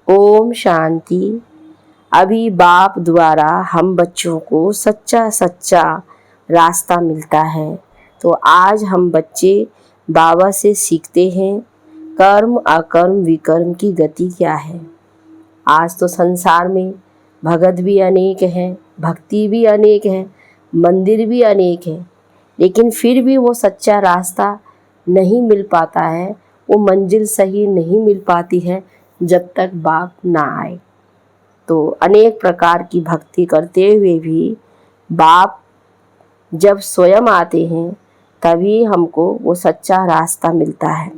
ओम शांति। अभी बाप द्वारा हम बच्चों को सच्चा सच्चा रास्ता मिलता है। तो आज हम बच्चे बाबा से सीखते हैं कर्म अकर्म विकर्म की गति क्या है। आज तो संसार में भगत भी अनेक हैं, भक्ति भी अनेक है, मंदिर भी अनेक है, लेकिन फिर भी वो सच्चा रास्ता नहीं मिल पाता है, वो मंजिल सही नहीं मिल पाती है जब तक बाप ना आए। तो अनेक प्रकार की भक्ति करते हुए भी बाप जब स्वयं आते हैं तभी हमको वो सच्चा रास्ता मिलता है।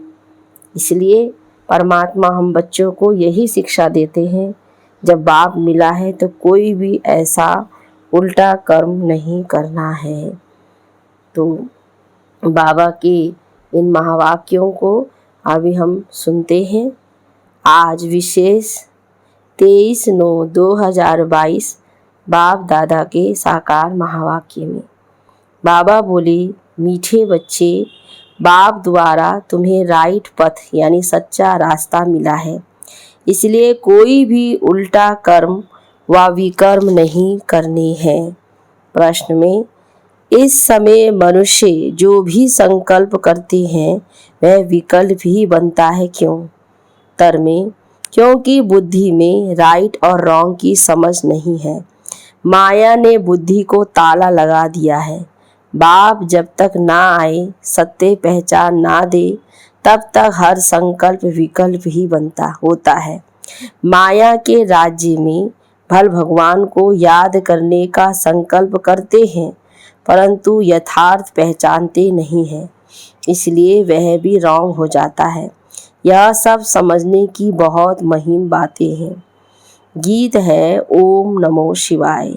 इसलिए परमात्मा हम बच्चों को यही शिक्षा देते हैं, जब बाप मिला है तो कोई भी ऐसा उल्टा कर्म नहीं करना है। तो बाबा के इन महावाक्यों को अभी हम सुनते हैं। आज विशेष 23/9/2022 बाप दादा के साकार महावाक्य में बाबा बोले, मीठे बच्चे, बाप द्वारा तुम्हें राइट पथ यानी सच्चा रास्ता मिला है, इसलिए कोई भी उल्टा कर्म व विकर्म नहीं करने हैं। प्रश्न में, इस समय मनुष्य जो भी संकल्प करते हैं वह विकल्प ही बनता है, क्यों? उत्तर में, क्योंकि बुद्धि में राइट और रॉन्ग की समझ नहीं है। माया ने बुद्धि को ताला लगा दिया है। बाप जब तक ना आए, सत्य पहचान ना दे, तब तक हर संकल्प विकल्प ही बनता होता है। माया के राज्य में भल भगवान को याद करने का संकल्प करते हैं, परंतु यथार्थ पहचानते नहीं हैं, इसलिए वह भी रॉन्ग हो जाता है। यह सब समझने की बहुत महीन बातें हैं। गीत है ओम नमो शिवाय।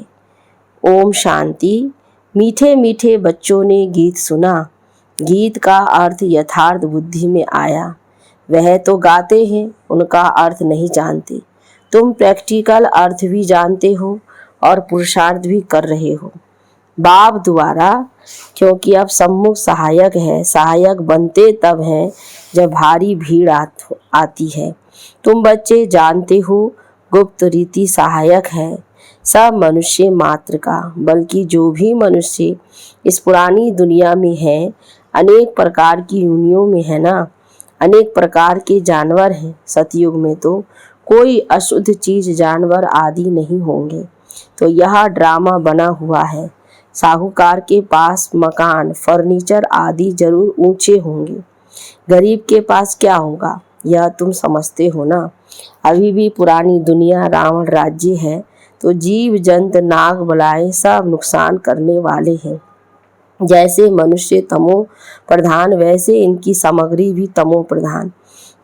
ओम शांति। मीठे मीठे बच्चों ने गीत सुना। गीत का अर्थ यथार्थ बुद्धि में आया। वह तो गाते हैं, उनका अर्थ नहीं जानते। तुम प्रैक्टिकल अर्थ भी जानते हो और पुरुषार्थ भी कर रहे हो बाप द्वारा, क्योंकि अब सम्मुख सहायक है। सहायक बनते तब हैं जब भारी भीड़ आती है। तुम बच्चे जानते हो गुप्त रीति सहायक है सब मनुष्य मात्र का, बल्कि जो भी मनुष्य इस पुरानी दुनिया में है, अनेक प्रकार की योनियों में है ना, अनेक प्रकार के जानवर हैं। सतयुग में तो कोई अशुद्ध चीज जानवर आदि नहीं होंगे। तो यह ड्रामा बना हुआ है। साहूकार के पास मकान फर्नीचर आदि जरूर ऊंचे होंगे, गरीब के पास क्या होगा यह तुम समझते हो ना। अभी भी पुरानी दुनिया रावण राज्य है, तो जीव जंत नाग बलाएं सब नुकसान करने वाले हैं। जैसे मनुष्य तमो प्रधान, वैसे इनकी सामग्री भी तमो प्रधान।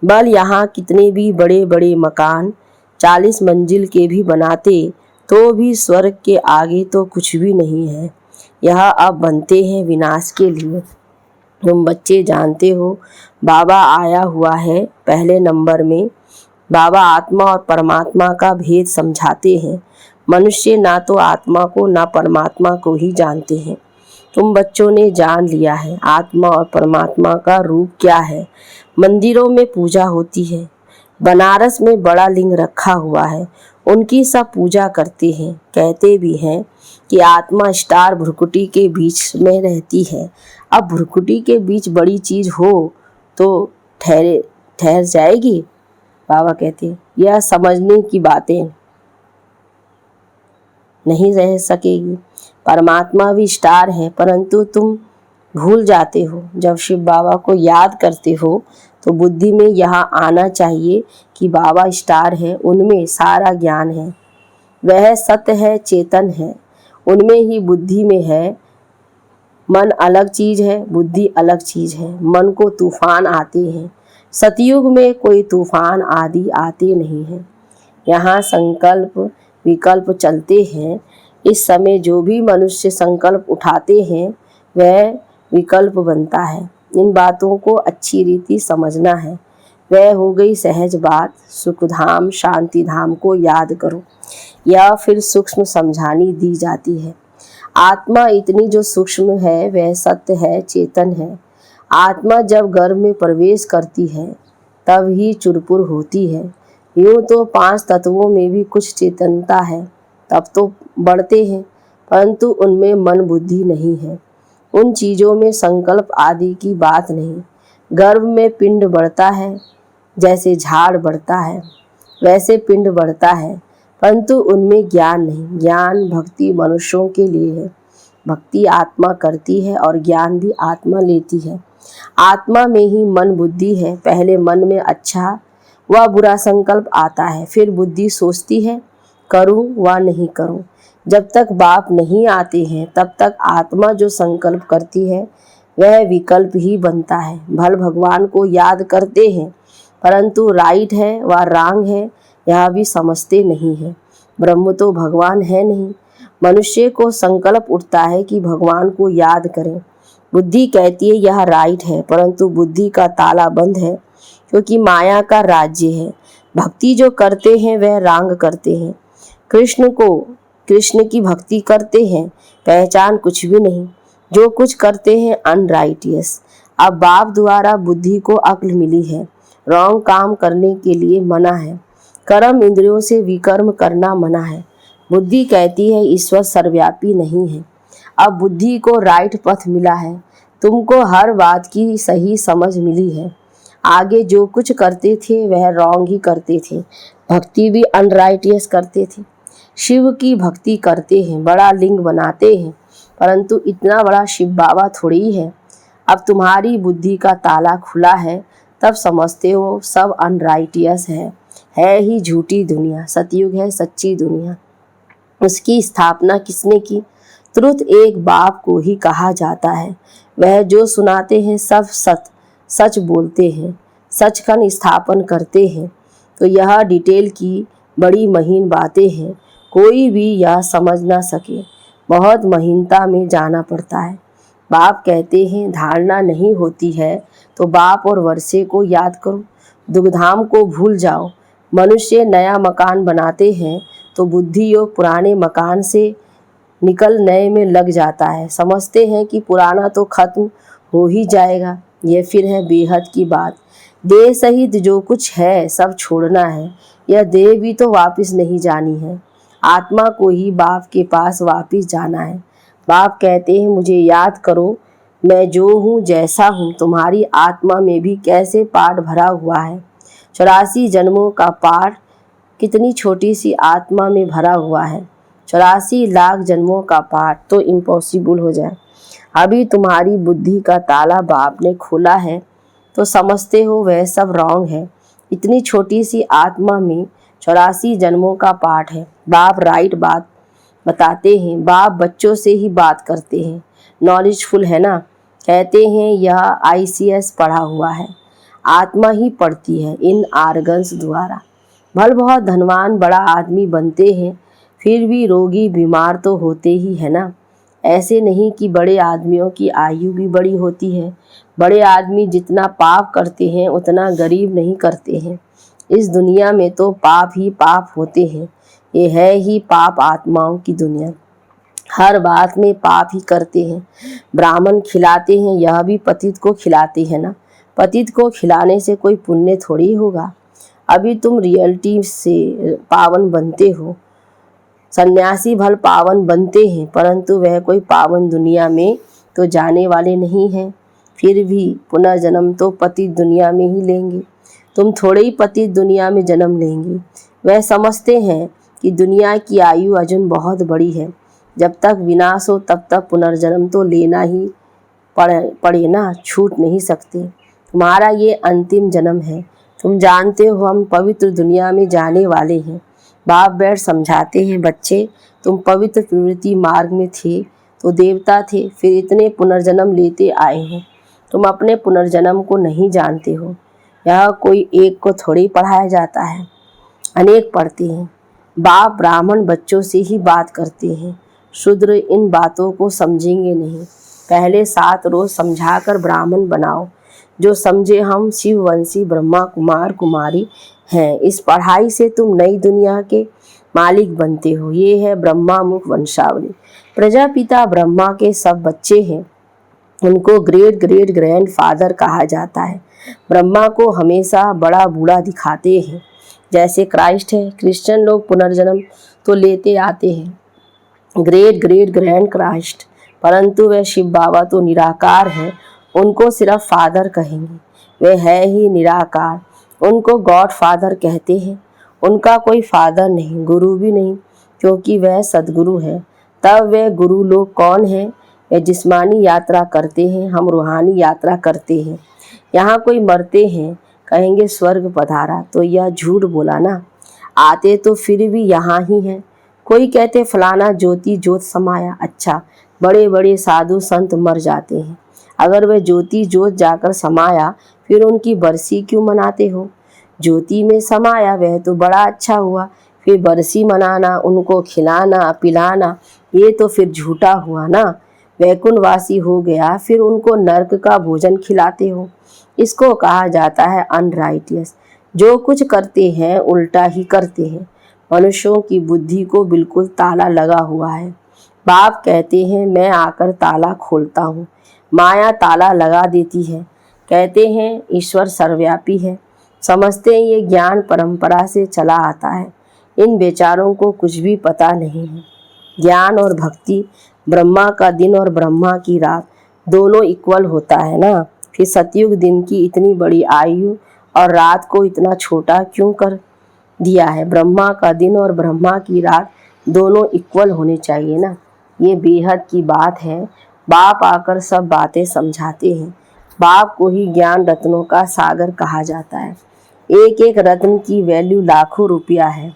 बल यहाँ कितने भी बड़े बड़े मकान 40 मंजिल के भी बनाते तो भी स्वर्ग के आगे तो कुछ भी नहीं है। यह अब बनते हैं विनाश के लिए। तुम बच्चे जानते हो बाबा आया हुआ है। पहले नंबर में बाबा आत्मा और परमात्मा का भेद समझाते हैं। मनुष्य ना तो आत्मा को ना परमात्मा को ही जानते हैं। तुम बच्चों ने जान लिया है आत्मा और परमात्मा का रूप क्या है। मंदिरों में पूजा होती है। बनारस में बड़ा लिंग रखा हुआ है, उनकी सब पूजा करते हैं। कहते भी हैं कि आत्मा स्टार भ्रुकुटी के बीच में रहती है। अब भ्रुकुटी के बीच बड़ी चीज हो तो ठहर जाएगी। बाबा कहते हैं यह समझने की बातें नहीं रह सकेगी। परमात्मा भी स्टार है, परंतु तुम भूल जाते हो। जब शिव बाबा को याद करते हो तो बुद्धि में यहाँ आना चाहिए कि बाबा स्टार है, उनमें सारा ज्ञान है, वह सत्य है, चेतन है, उनमें ही बुद्धि में है। मन अलग चीज है, बुद्धि अलग चीज है। मन को तूफान आते हैं, सतयुग में कोई तूफान आदि आते नहीं हैं। यहाँ संकल्प विकल्प चलते हैं। इस समय जो भी मनुष्य संकल्प उठाते हैं वह विकल्प बनता है। इन बातों को अच्छी रीति समझना है। वह हो गई सहज बात। सुखधाम शांति धाम को याद करो, या फिर सूक्ष्म समझानी दी जाती है। आत्मा इतनी जो सूक्ष्म है वह सत्य है, चेतन है। आत्मा जब गर्भ में प्रवेश करती है तब ही चुरपुर होती है। यूँ तो 5 तत्वों में भी कुछ चेतनता है, तब तो बढ़ते हैं, परंतु उनमें मन बुद्धि नहीं है। उन चीज़ों में संकल्प आदि की बात नहीं। गर्भ में पिंड बढ़ता है, जैसे झाड़ बढ़ता है वैसे पिंड बढ़ता है, परंतु उनमें ज्ञान नहीं। ज्ञान भक्ति मनुष्यों के लिए है। भक्ति आत्मा करती है और ज्ञान भी आत्मा लेती है। आत्मा में ही मन बुद्धि है। पहले मन में अच्छा व बुरा संकल्प आता है, फिर बुद्धि सोचती है करूं व नहीं करूं। जब तक बाप नहीं आते हैं तब तक आत्मा जो संकल्प करती है वह विकल्प ही बनता है। भल भगवान को याद करते हैं, परंतु राइट है व रॉन्ग है यह भी समझते नहीं है। ब्रह्म तो भगवान है नहीं। मनुष्य को संकल्प उठता है कि भगवान को याद करें। बुद्धि कहती है यह राइट है, परंतु बुद्धि का ताला बंद है, क्योंकि माया का राज्य है। भक्ति जो करते हैं वह रॉन्ग करते हैं। कृष्ण की भक्ति करते हैं, पहचान कुछ भी नहीं। जो कुछ करते हैं अनराइटियस। अब बाप द्वारा बुद्धि को अक्ल मिली है। रॉन्ग काम करने के लिए मना है। कर्म इंद्रियों से विकर्म करना मना है। बुद्धि कहती है ईश्वर सर्वव्यापी नहीं है। अब बुद्धि को राइट पथ मिला है। तुमको हर बात की सही समझ मिली है। आगे जो कुछ करते थे वह रॉन्ग ही करते थे। भक्ति भी अनराइटियस करते थे। शिव की भक्ति करते हैं, बड़ा लिंग बनाते हैं, परंतु इतना बड़ा शिव बाबा थोड़ी है। अब तुम्हारी बुद्धि का ताला खुला है, तब समझते हो सब अनराइटियस है ही झूठी दुनिया। सतयुग है सच्ची दुनिया। उसकी स्थापना किसने की? तुरंत एक बाप को ही कहा जाता है। वह जो सुनाते हैं सब सच बोलते हैं, सच का स्थापन करते हैं। तो यह डिटेल की बड़ी महीन बातें हैं, कोई भी यह समझ ना सके। बहुत महीनता में जाना पड़ता है। बाप कहते हैं धारणा नहीं होती है तो बाप और वर्षे को याद करो, दुखधाम को भूल जाओ। मनुष्य नया मकान बनाते हैं तो बुद्धि योग पुराने मकान से निकल नए में लग जाता है। समझते हैं कि पुराना तो खत्म हो ही जाएगा। ये फिर है बेहद की बात। देह सहित जो कुछ है सब छोड़ना है। यह देह भी तो वापस नहीं जानी है। आत्मा को ही बाप के पास वापस जाना है। बाप कहते हैं मुझे याद करो, मैं जो हूँ जैसा हूँ। तुम्हारी आत्मा में भी कैसे पाठ भरा हुआ है। 84 जन्मों का पाठ कितनी छोटी सी आत्मा में भरा हुआ है। 84 लाख जन्मों का पाठ तो इम्पॉसिबल हो जाए। अभी तुम्हारी बुद्धि का ताला बाप ने खोला है तो समझते हो वह सब रॉन्ग है। इतनी छोटी सी आत्मा में 84 जन्मों का पाठ है। बाप राइट बात बताते हैं। बाप बच्चों से ही बात करते हैं। नॉलेजफुल है ना। कहते हैं यह ICS पढ़ा हुआ है। आत्मा ही पढ़ती है इन आर्गन्स द्वारा। भल बहुत धनवान बड़ा आदमी बनते हैं, फिर भी रोगी बीमार तो होते ही है ना। ऐसे नहीं कि बड़े आदमियों की आयु भी बड़ी होती है। बड़े आदमी जितना पाप करते हैं उतना गरीब नहीं करते हैं। इस दुनिया में तो पाप ही पाप होते हैं। ये है ही पाप आत्माओं की दुनिया। हर बात में पाप ही करते हैं। ब्राह्मण खिलाते हैं, यह भी पतित को खिलाते हैं ना। पतित को खिलाने से कोई पुण्य थोड़ी होगा। अभी तुम रियलिटी से पावन बनते हो। सन्यासी भल पावन बनते हैं, परंतु वह कोई पावन दुनिया में तो जाने वाले नहीं हैं। फिर भी पुनर्जन्म तो पतित दुनिया में ही लेंगे। तुम थोड़े ही पतित दुनिया में जन्म लेंगे। वह समझते हैं कि दुनिया की आयु अजून बहुत बड़ी है। जब तक विनाश हो तब तक पुनर्जन्म तो लेना ही पड़े ना, छूट नहीं सकते। तुम्हारा ये अंतिम जन्म है। तुम जानते हो हम पवित्र दुनिया में जाने वाले हैं। बाप बैठ समझाते हैं बच्चे, तुम पवित्र प्रवृत्ति मार्ग में थे तो देवता थे, फिर इतने पुनर्जन्म लेते आए हो। तुम अपने पुनर्जन्म को नहीं जानते हो। यह कोई एक को थोड़ी पढ़ाया जाता है, अनेक पढ़ते हैं। बाप ब्राह्मण बच्चों से ही बात करते हैं। शूद्र इन बातों को समझेंगे नहीं। पहले 7 रोज समझाकर ब्राह्मण बनाओ। जो समझे हम शिववंशी ब्रह्मा कुमार कुमारी हैं। इस पढ़ाई से तुम नई दुनिया के मालिक बनते हो। ये है ब्रह्मा मुख वंशावली। प्रजापिता ब्रह्मा के सब बच्चे हैं। उनको ग्रेट ग्रेट ग्रैंड फादर कहा जाता है। ब्रह्मा को हमेशा बड़ा बूढ़ा दिखाते हैं। जैसे क्राइस्ट है। क्रिश्चियन लोग पुनर्जन्म तो लेते आते हैं, ग्रेट ग्रेट ग्रैंड क्राइस्ट, परंतु वह शिव बाबा तो निराकार है, उनको सिर्फ फादर कहेंगे, वे है ही निराकार, उनको गॉड फादर कहते हैं। उनका कोई फादर नहीं, गुरु भी नहीं, क्योंकि वह सदगुरु है। तब वे गुरु लोग कौन हैं? वे जिस्मानी यात्रा करते हैं, हम रूहानी यात्रा करते हैं। यहाँ कोई मरते हैं, कहेंगे स्वर्ग पधारा, तो यह झूठ बोला ना, आते तो फिर भी यहाँ ही हैं। कोई कहते फलाना ज्योति ज्योत समाया, अच्छा बड़े बड़े साधु संत मर जाते हैं, अगर वह ज्योति ज्योत जाकर समाया फिर उनकी बरसी क्यों मनाते हो? ज्योति में समाया वह तो बड़ा अच्छा हुआ, फिर बरसी मनाना, उनको खिलाना पिलाना, ये तो फिर झूठा हुआ ना। वैकुंठवासी हो गया फिर उनको नर्क का भोजन खिलाते हो, इसको कहा जाता है अनराइटियस। जो कुछ करते हैं उल्टा ही करते हैं। मनुष्यों की बुद्धि को बिल्कुल ताला लगा हुआ है। बाप कहते हैं मैं आकर ताला खोलता हूँ, माया ताला लगा देती है। कहते हैं ईश्वर सर्वव्यापी है, समझते हैं ये ज्ञान परंपरा से चला आता है। इन बेचारों को कुछ भी पता नहीं है। ज्ञान और भक्ति, ब्रह्मा का दिन और ब्रह्मा की रात दोनों इक्वल होता है ना। फिर सतयुग दिन की इतनी बड़ी आयु और रात को इतना छोटा क्यों कर दिया है? ब्रह्मा का दिन और ब्रह्मा की रात दोनों इक्वल होने चाहिए ना। ये बेहद की बात है। बाप आकर सब बातें समझाते हैं। बाप को ही ज्ञान रत्नों का सागर कहा जाता है। एक एक रत्न की वैल्यू लाखों रुपया है।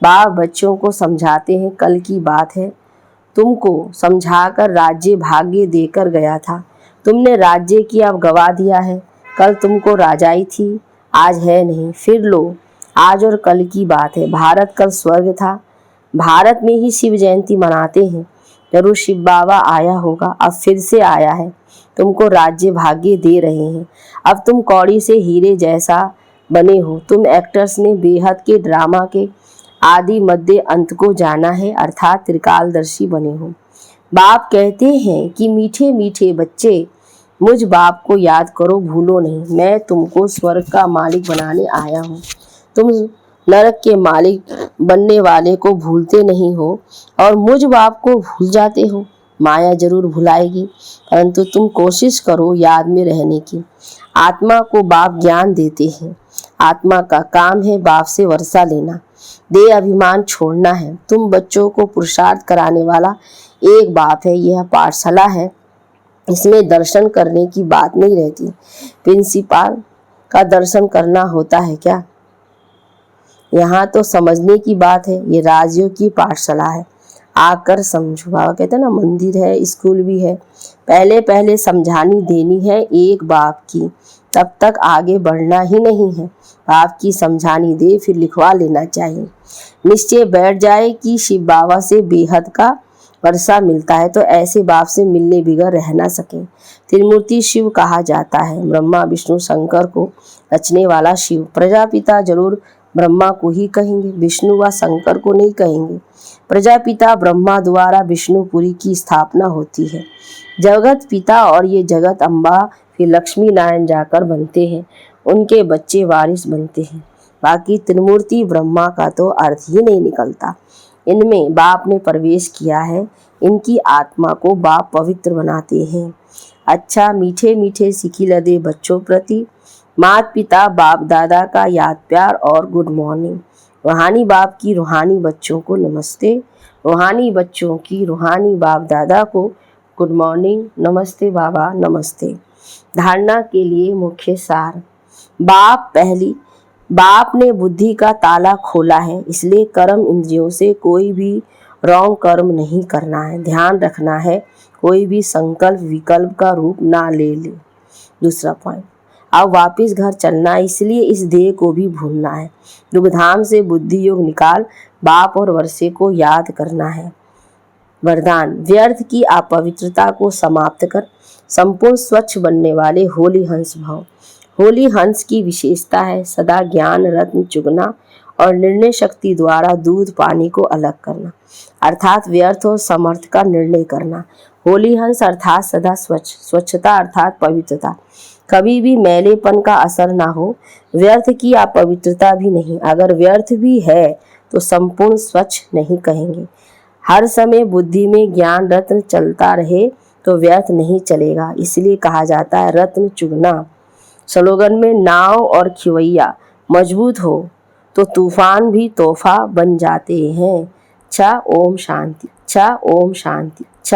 बाप बच्चों को समझाते हैं कल की बात है, तुमको समझाकर राज्य भाग्य देकर गया था, तुमने राज्य की अब गवा दिया है। कल तुमको राजाई थी, आज है नहीं, फिर लो, आज और कल की बात है। भारत कल स्वर्ग था, भारत में ही शिव जयंती मनाते हैं। जरूर शिव बाबा आया होगा, अब फिर से आया है, तुमको राज्य भाग्य दे रहे हैं। अब तुम कौड़ी से हीरे जैसा बने हो। तुम एक्टर्स ने बेहद के ड्रामा के आदि मध्य अंत को जाना है, अर्थात त्रिकालदर्शी बने हो। बाप कहते हैं कि मीठे मीठे बच्चे, मुझ बाप को याद करो, भूलो नहीं। मैं तुमको स्वर्ग का मालिक बनाने आया हूँ, तुम नरक के मालिक बनने वाले को भूलते नहीं हो और मुझ बाप को भूल जाते हो। माया जरूर भुलाएगी, परंतु तुम कोशिश करो याद में रहने की। आत्मा को बाप ज्ञान देते हैं, आत्मा का काम है बाप से वर्षा लेना, दे अभिमान छोड़ना है। तुम बच्चों को पुरुषार्थ कराने वाला एक बाप है। यह पाठशाला है, इसमें दर्शन करने की बात नहीं रहती। प्रिंसिपाल का दर्शन करना होता है क्या? यहाँ तो समझने की बात है। ये राजयोग की पाठशाला है, आकर समझो। बाबा कहते हैं ना, मंदिर है, स्कूल भी है। पहले पहले समझानी देनी है एक बाप की, तब तक आगे बढ़ना ही नहीं है। बाप की समझानी दे फिर लिखवा लेना चाहिए। निश्चय बैठ जाए कि शिव बाबा से बेहद का वर्षा मिलता है, तो ऐसे बाप से मिलने बिगड़ रह ना सके। त्रिमूर्ति शिव कहा जाता है, ब्रह्मा विष्णु शंकर को रचने वाला शिव। प्रजापिता जरूर ब्रह्मा को ही कहेंगे, विष्णु व शंकर को नहीं कहेंगे। प्रजापिता ब्रह्मा द्वारा विष्णुपुरी की स्थापना होती है। जगत पिता और ये जगत अम्बा फिर लक्ष्मी नारायण जाकर बनते हैं, उनके बच्चे वारिस बनते हैं। बाकी त्रिमूर्ति ब्रह्मा का तो अर्थ ही नहीं निकलता। इनमें बाप ने प्रवेश किया है, इनकी आत्मा को बाप पवित्र बनाते हैं। अच्छा मीठे मीठे सिखी लदे बच्चों प्रति माता पिता बाप दादा का याद प्यार और गुड मॉर्निंग। रूहानी बाप की रूहानी बच्चों को नमस्ते, रूहानी बच्चों की रूहानी बाप दादा को गुड मॉर्निंग, नमस्ते बाबा नमस्ते। धारणा के लिए मुख्य सार। बाप ने बुद्धि का ताला खोला है, इसलिए कर्म इंद्रियों से कोई भी रॉन्ग कर्म नहीं करना है। ध्यान रखना है कोई भी संकल्प विकल्प का रूप ना ले ले। दूसरा पॉइंट, अब वापिस घर चलना, इसलिए इस देह को भी भूलना है। दुखधाम से बुद्धि योग निकाल, बाप और वर्षे को याद करना है। वरदान, व्यर्थ की अपवित्रता को समाप्त कर संपूर्ण स्वच्छ बनने वाले होली हंस भव। होली हंस की विशेषता है सदा ज्ञान रत्न चुगना और निर्णय शक्ति द्वारा दूध पानी को अलग करना, अर्थात व्यर्थ और समर्थ का निर्णय करना। होली हंस अर्थात सदा स्वच्छ, स्वच्छता अर्थात पवित्रता, कभी भी मैलेपन का असर ना हो, व्यर्थ की अपवित्रता भी नहीं, अगर व्यर्थ भी है तो संपूर्ण स्वच्छ नहीं कहेंगे। हर समय बुद्धि में ज्ञान रत्न चलता रहे तो व्यर्थ नहीं चलेगा, इसलिए कहा जाता है रत्न चुगना। स्लोगन में नाव और खिवैया मजबूत हो तो तूफान भी तोहफा बन जाते हैं। ओम शांति। ओम शांति।